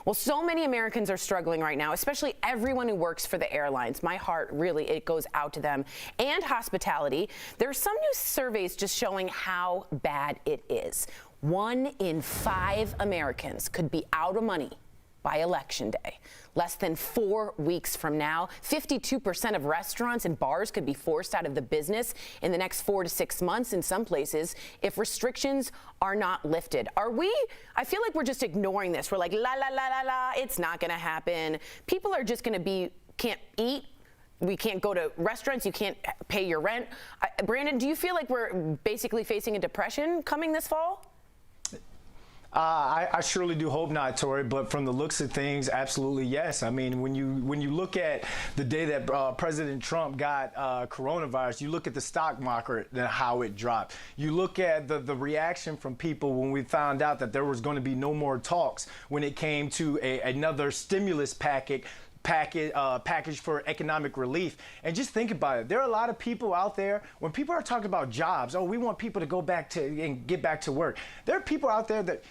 Well, so many Americans are struggling right now, especially everyone who works for the airlines. My heart really, it goes out to them. And hospitality. There are some new surveys just showing how bad it is. 1 in 5 Americans could be out of money by Election Day. Less than 4 weeks from now, 52% of restaurants and bars could be forced out of the business in the next 4 to 6 months in some places if restrictions are not lifted. I feel like we're just ignoring this. We're like, la, la, la, la, la, it's not gonna happen. People are just gonna can't eat. We can't go to restaurants. You can't pay your rent. Brandon, do you feel like we're basically facing a depression coming this fall? I surely do hope not, Tori, but from the looks of things, absolutely yes. I mean, when you look at the day that President Trump got coronavirus, you look at the stock market and how it dropped. You look at the reaction from people when we found out that there was going to be no more talks when it came to another stimulus package for economic relief. And just think about it. There are a lot of people out there, when people are talking about jobs, oh, we want people to go back to and get back to work. There are people out there that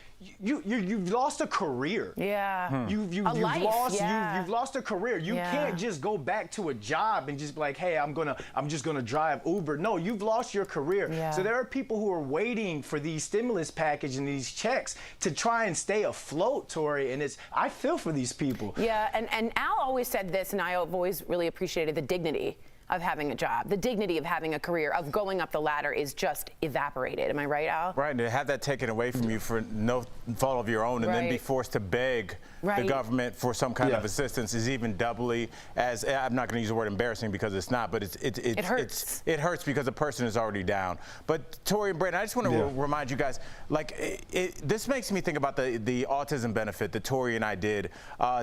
you've lost a career. Yeah. You've lost a career. You can't just go back to a job and just be like, hey, I'm just gonna drive Uber. No, you've lost your career. Yeah. So there are people who are waiting for these stimulus packages and these checks to try and stay afloat, Tori. And I feel for these people. Yeah, and Al always said this, and I've always really appreciated the dignity of having a job. The dignity of having a career, of going up the ladder, is just evaporated. Am I right, Al? Right, and to have that taken away from you for no fault of your own, and then be forced to beg the government for some kind of assistance is even doubly, as I'm not going to use the word embarrassing because it's not, but it hurts. It hurts because the person is already down. But Tori and Brandon, I just want to remind you guys, like, this makes me think about the autism benefit that Tori and I did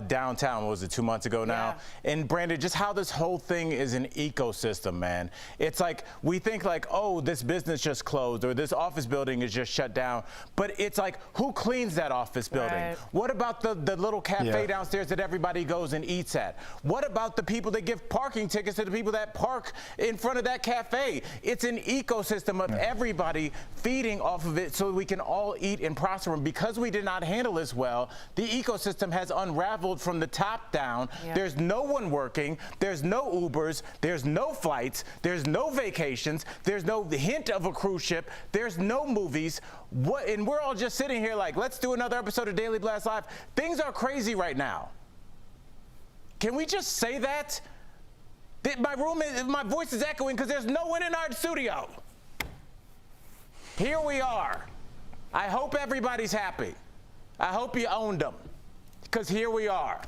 downtown. What was it, 2 months ago now? Yeah. And Brandon, just how this whole thing is an ecosystem, man. It's like we think like, oh, this business just closed or this office building is just shut down, but it's like, who cleans that office building? Right. What about the little cafe downstairs that everybody goes and eats at? What about the people that give parking tickets to the people that park in front of that cafe? It's an ecosystem of everybody feeding off of it so we can all eat and prosper. And because we did not handle this well, the ecosystem has unraveled from the top down. There's no one working. There's no Ubers. There's no flights. There's no vacations. There's no hint of a cruise ship. There's no movies. And we're all just sitting here like, let's do another episode of Daily Blast Live. Things are crazy right now. Can we just say that? My voice is echoing because there's no one in our studio. Here we are. I hope everybody's happy. I hope you owned them, because here we are.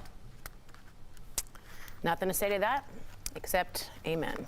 Nothing to say to that, except amen.